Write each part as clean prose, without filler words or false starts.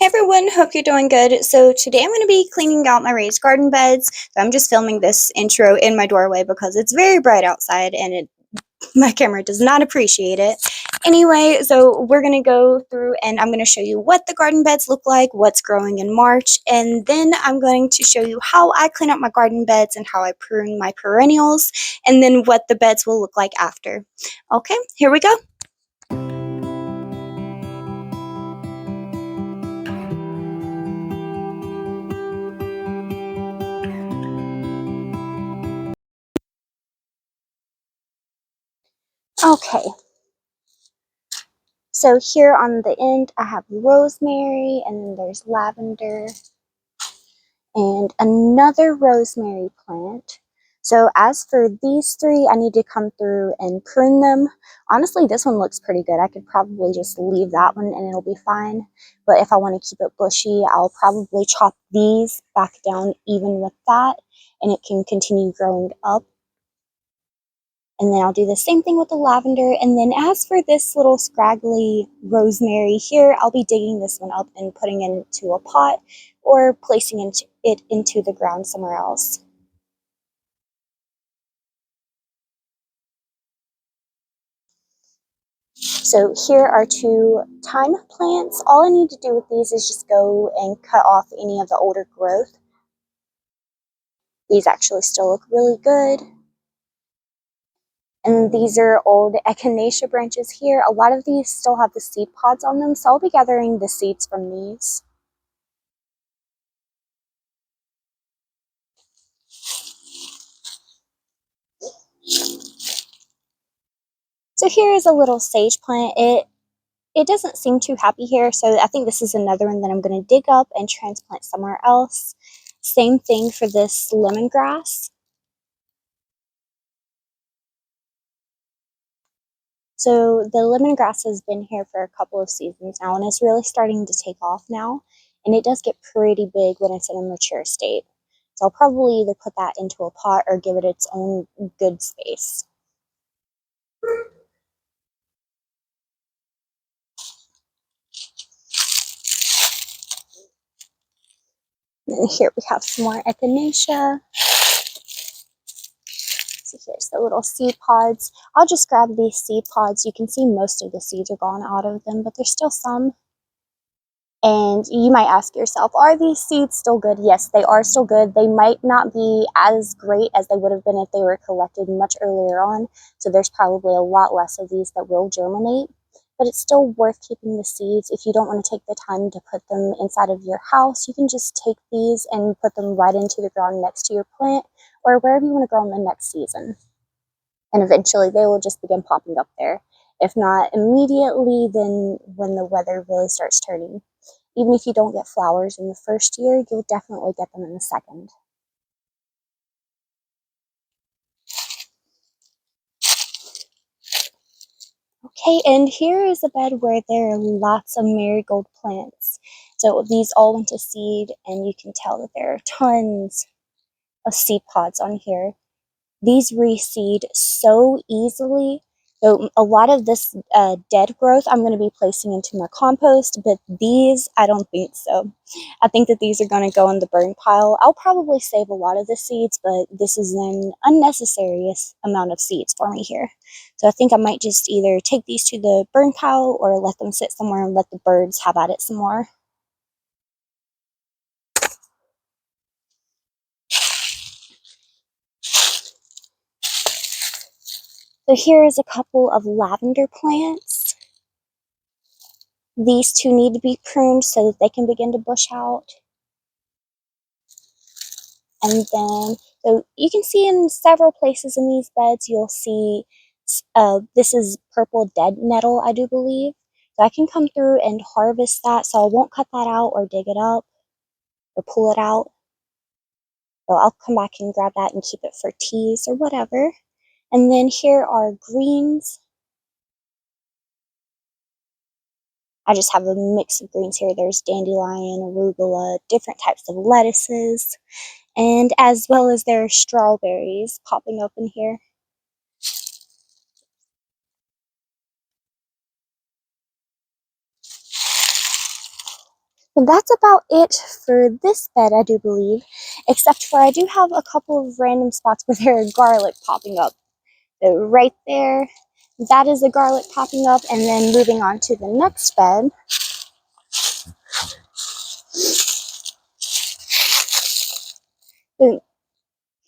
Everyone, hope you're doing good. So today I'm going to be cleaning out my raised garden beds. So I'm just filming this intro in my doorway because it's very bright outside and my camera does not appreciate it. Anyway, so we're going to go through and I'm going to show you what the garden beds look like, what's growing in March, and then I'm going to show you how I clean up my garden beds and how I prune my perennials, and then what the beds will look like after. Okay, here we go. Okay, so here on the end, I have rosemary, and then there's lavender, and another rosemary plant. So as for these three, I need to come through and prune them. Honestly, this one looks pretty good. I could probably just leave that one and it'll be fine. But if I want to keep it bushy, I'll probably chop these back down even with that, and it can continue growing up. And then I'll do the same thing with the lavender. And then as for this little scraggly rosemary here, I'll be digging this one up and putting it into a pot or placing it into the ground somewhere else. So here are two thyme plants. All I need to do with these is just go and cut off any of the older growth. These actually still look really good. And these are old echinacea branches here. A lot of these still have the seed pods on them, so I'll be gathering the seeds from these. So here is a little sage plant. It doesn't seem too happy here, so I think this is another one that I'm going to dig up and transplant somewhere else. Same thing for this lemongrass. So the lemongrass has been here for a couple of seasons now, and it's really starting to take off now, and it does get pretty big when it's in a mature state. So I'll probably either put that into a pot or give it its own good space. And here we have some more echinacea. So here's the little seed pods. I'll just grab these seed pods. You can see most of the seeds are gone out of them, but there's still some. And you might ask yourself, are these seeds still good? Yes, they are still good. They might not be as great as they would have been if they were collected much earlier on. So there's probably a lot less of these that will germinate. But it's still worth keeping the seeds. If you don't want to take the time to put them inside of your house, you can just take these and put them right into the ground next to your plant or wherever you want to grow them the next season. And eventually they will just begin popping up there. If not immediately, then when the weather really starts turning. Even if you don't get flowers in the first year, you'll definitely get them in the second. Okay, and here is a bed where there are lots of marigold plants. So these all went to seed, and you can tell that there are tons of seed pods on here. These reseed so easily. So a lot of this dead growth I'm going to be placing into my compost, but these, I don't think so. I think that these are going to go in the burn pile. I'll probably save a lot of the seeds, but this is an unnecessary amount of seeds for me here. So I think I might just either take these to the burn pile or let them sit somewhere and let the birds have at it some more. So here is a couple of lavender plants. These two need to be pruned so that they can begin to bush out. And then, so you can see in several places in these beds, you'll see this is purple dead nettle, I do believe. So I can come through and harvest that, so I won't cut that out or dig it up or pull it out. So I'll come back and grab that and keep it for teas or whatever. And then here are greens. I just have a mix of greens here. There's dandelion, arugula, different types of lettuces, and as well as there are strawberries popping up in here. And that's about it for this bed, I do believe, except for I do have a couple of random spots where there are garlic popping up. So right there, that is the garlic popping up, and then moving on to the next bed.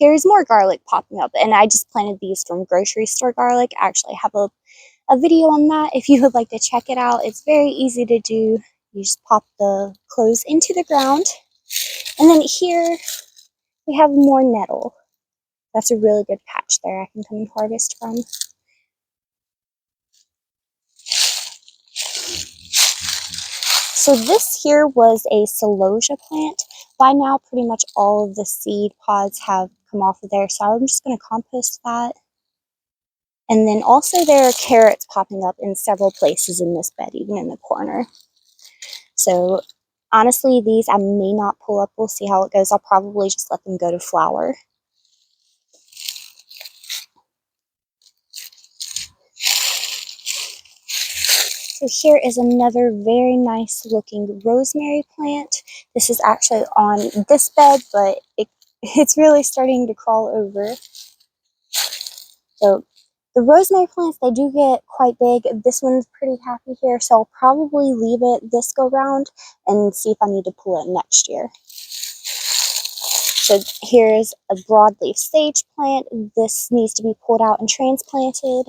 Here's more garlic popping up, and I just planted these from grocery store garlic. I actually have a video on that if you would like to check it out. It's very easy to do. You just pop the cloves into the ground. And then here we have more nettle. That's a really good patch there I can come and harvest from. So this here was a celosia plant. By now, pretty much all of the seed pods have come off of there, so I'm just going to compost that. And then also there are carrots popping up in several places in this bed, even in the corner. So honestly, these I may not pull up. We'll see how it goes. I'll probably just let them go to flower. So here is another very nice looking rosemary plant. This is actually on this bed, but it's really starting to crawl over. So the rosemary plants, they do get quite big. This one's pretty happy here, so I'll probably leave it this go round and see if I need to pull it next year. So here's a broadleaf sage plant. This needs to be pulled out and transplanted.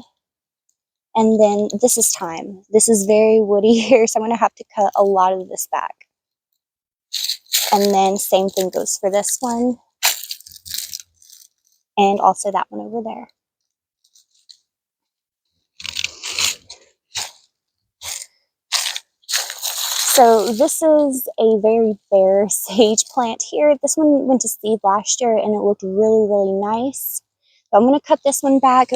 And then this is thyme. This is very woody here, so I'm going to have to cut a lot of this back. And then same thing goes for this one. And also that one over there. So this is a very bare sage plant here. This one went to seed last year and it looked really, really nice. So I'm going to cut this one back,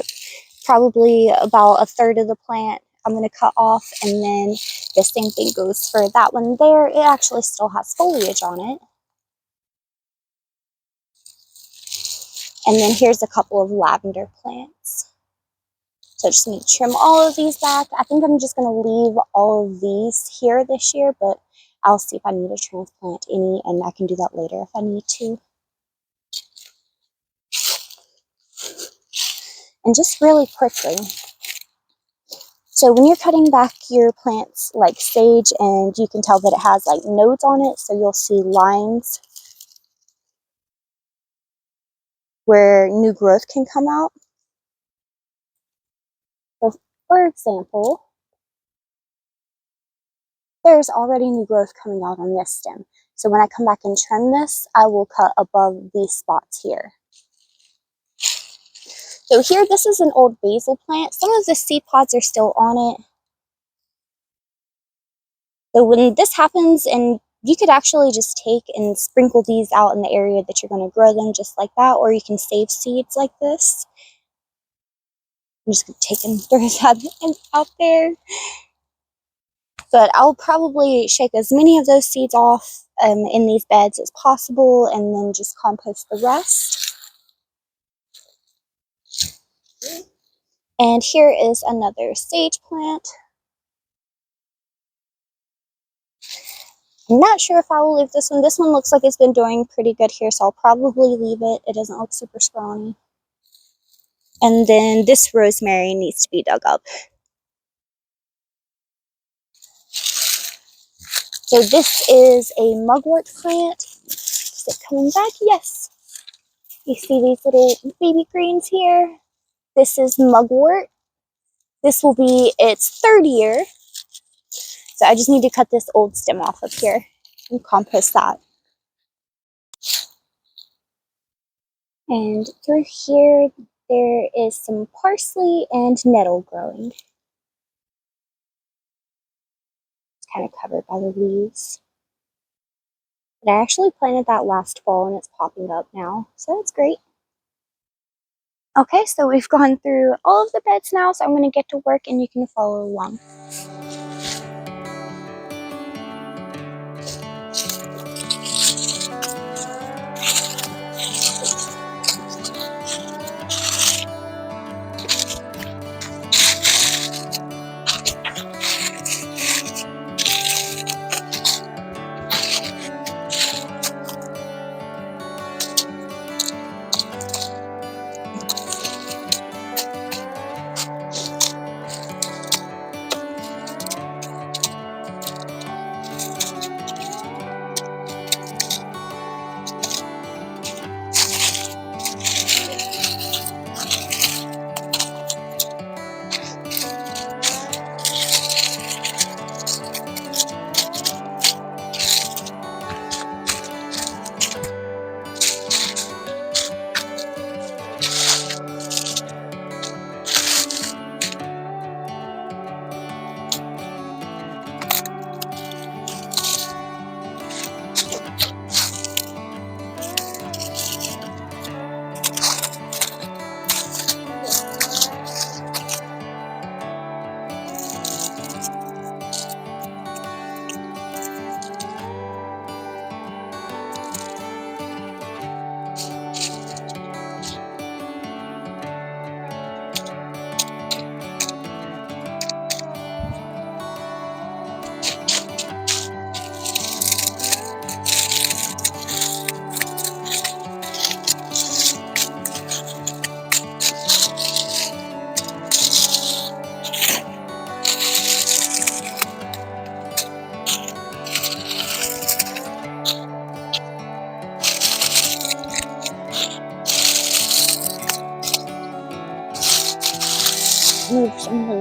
probably about a third of the plant. I'm going to cut off, and then the same thing goes for that one there. It actually still has foliage on it. And then here's a couple of lavender plants. So I just need to trim all of these back. I think I'm just going to leave all of these here this year, but I'll see if I need to transplant any, and I can do that later if I need to. And just really quickly, so when you're cutting back your plants like sage, and you can tell that it has like nodes on it, so you'll see lines where new growth can come out. So for example, there's already new growth coming out on this stem. So when I come back and trim this, I will cut above these spots here. So here, this is an old basil plant. Some of the seed pods are still on it. So when this happens, and you could actually just take and sprinkle these out in the area that you're going to grow them just like that, or you can save seeds like this. I'm just going to take and throw that out there. But I'll probably shake as many of those seeds off in these beds as possible, and then just compost the rest. And here is another sage plant. I'm not sure if I will leave this one. This one looks like it's been doing pretty good here, so I'll probably leave it. It doesn't look super scrawny. And then this rosemary needs to be dug up. So this is a mugwort plant. Is it coming back? Yes. You see these little baby greens here? This is mugwort. This will be its third year. So I just need to cut this old stem off up here and compost that. And through here, there is some parsley and nettle growing. It's kind of covered by the leaves. But I actually planted that last fall and it's popping up now, so that's great. Okay, so we've gone through all of the beds now, so I'm going to get to work and you can follow along.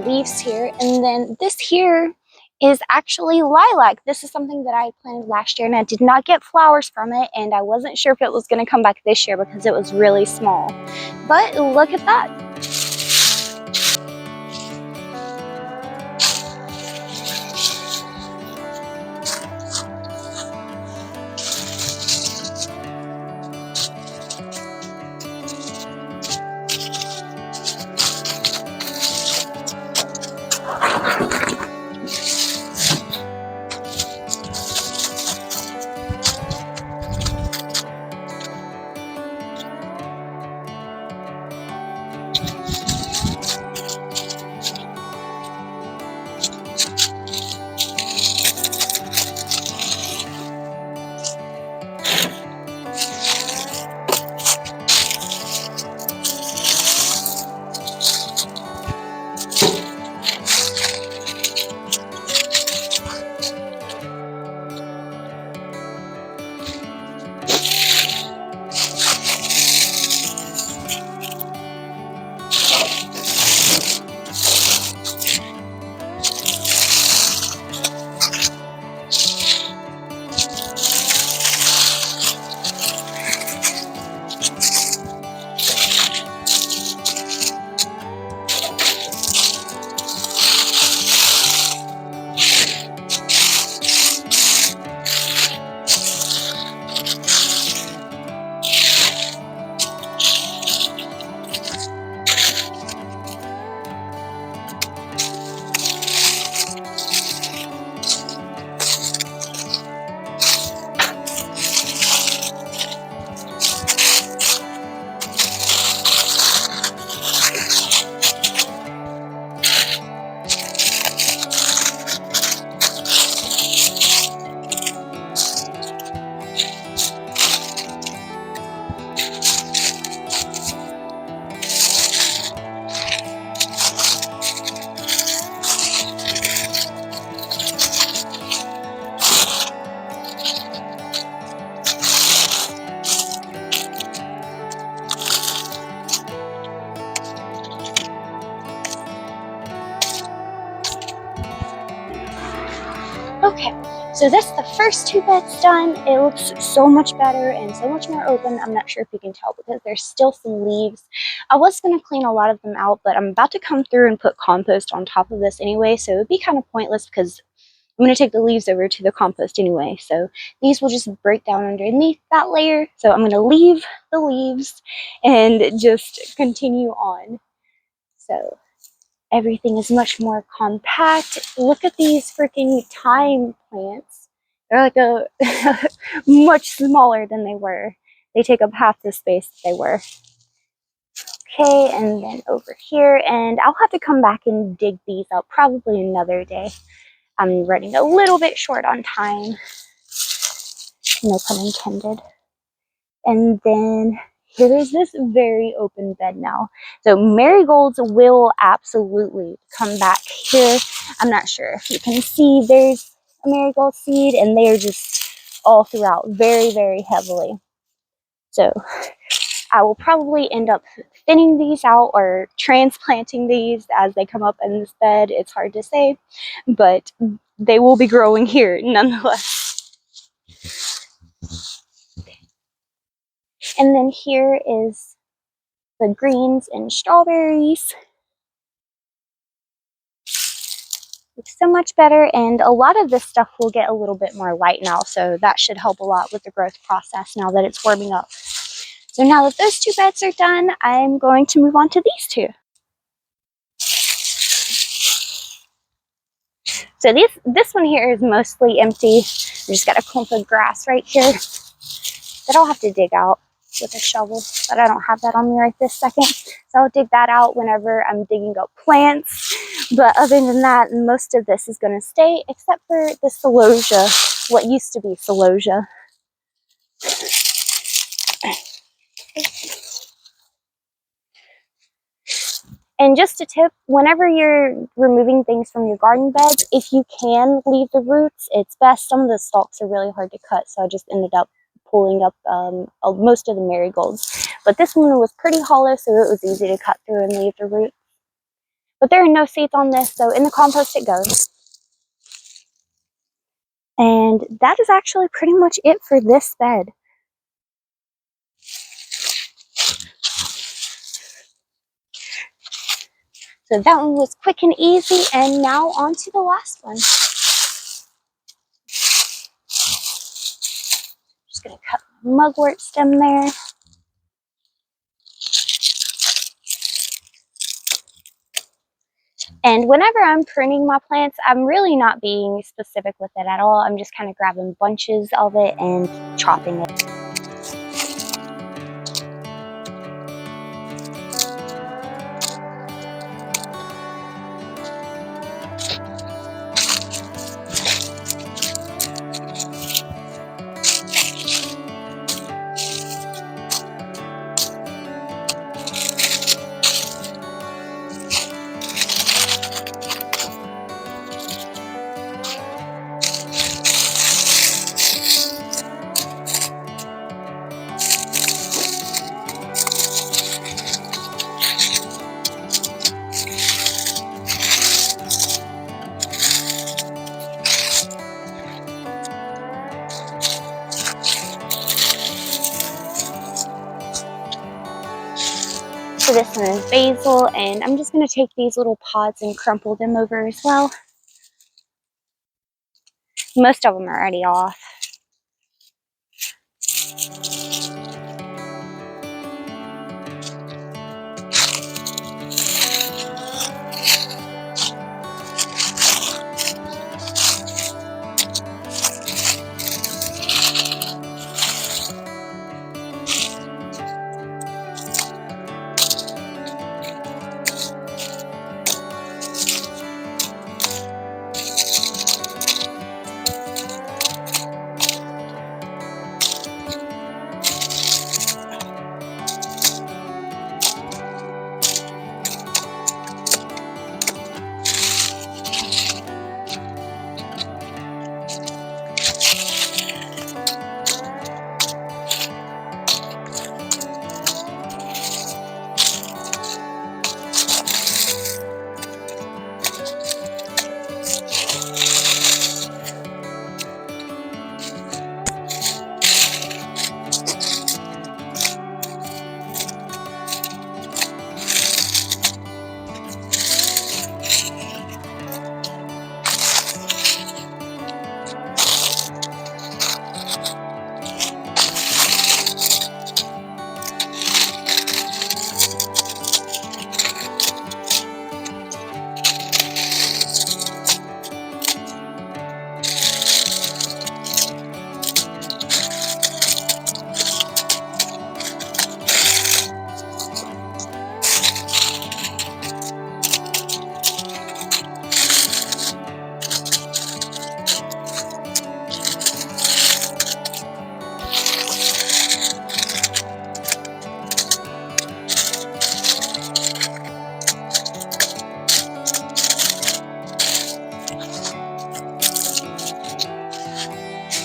leaves here. And then this here is actually lilac. This is something that I planted last year and I did not get flowers from it, and I wasn't sure if it was going to come back this year because it was really small. But look at that. Okay, so that's the first two beds done. It looks so much better and so much more open. I'm not sure if you can tell because there's still some leaves. I was going to clean a lot of them out, but I'm about to come through and put compost on top of this anyway, so it would be kind of pointless because I'm going to take the leaves over to the compost anyway. So these will just break down underneath that layer. So I'm going to leave the leaves and just continue on. So everything is much more compact. Look at these freaking thyme plants. They're like a much smaller than they were. They take up half the space that they were. Okay, and then over here, and I'll have to come back and dig these out probably another day. I'm running a little bit short on time. No pun intended. And then here is this very open bed now. So marigolds will absolutely come back here. I'm not sure if you can see there's a marigold seed, and they are just all throughout very, very heavily. So I will probably end up thinning these out or transplanting these as they come up in this bed. It's hard to say, but they will be growing here nonetheless. And then here is the greens and strawberries. Looks so much better, and a lot of this stuff will get a little bit more light now, so that should help a lot with the growth process now that it's warming up. So now that those two beds are done, I'm going to move on to these two. So this one here is mostly empty. I just got a clump of grass right here that I'll have to dig out with a shovel, but I don't have that on me right this second. So I'll dig that out whenever I'm digging up plants. But other than that, most of this is going to stay, except for the celosia, what used to be celosia. And just a tip, whenever you're removing things from your garden beds, if you can leave the roots, it's best. Some of the stalks are really hard to cut, so I just ended up pulling up most of the marigolds. But this one was pretty hollow, so it was easy to cut through and leave the roots. But there are no seeds on this, so in the compost it goes. And that is actually pretty much it for this bed. So that one was quick and easy, and now on to the last one. Just gonna cut my mugwort stem there. And whenever I'm pruning my plants, I'm really not being specific with it at all. I'm just kind of grabbing bunches of it and chopping it. So this one is basil, and I'm just going to take these little pods and crumple them over as well. Most of them are already off.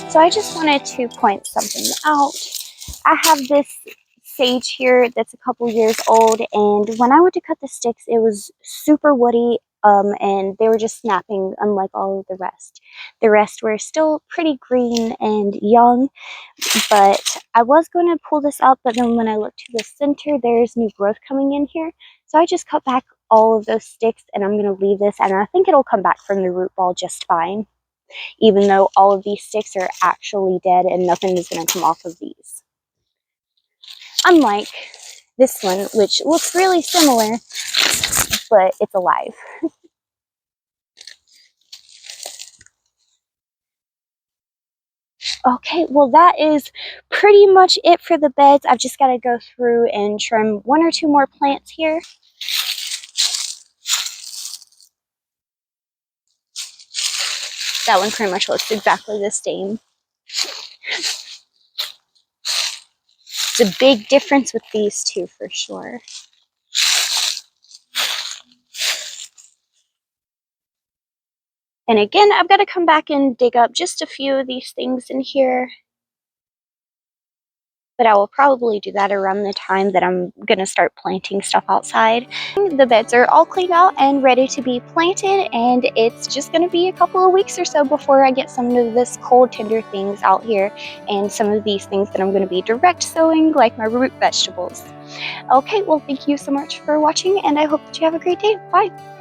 So I just wanted to point something out. I have this sage here that's a couple years old, and when I went to cut the sticks, it was super woody, and they were just snapping unlike all of the rest. The rest were still pretty green and young, but I was going to pull this up, but then when I looked to the center, there's new growth coming in here. So I just cut back all of those sticks, and I'm going to leave this, and I think it'll come back from the root ball just fine, even though all of these sticks are actually dead and nothing is going to come off of these. Unlike this one, which looks really similar, but it's alive. Okay, well that is pretty much it for the beds. I've just got to go through and trim one or two more plants here. That one pretty much looks exactly the same. It's a big difference with these two for sure. And again, I've got to come back and dig up just a few of these things in here. but I will probably do that around the time that I'm gonna start planting stuff outside. The beds are all cleaned out and ready to be planted, and it's just gonna be a couple of weeks or so before I get some of this cold tender things out here and some of these things that I'm gonna be direct sowing, like my root vegetables. Okay, well, thank you so much for watching, and I hope that you have a great day. Bye.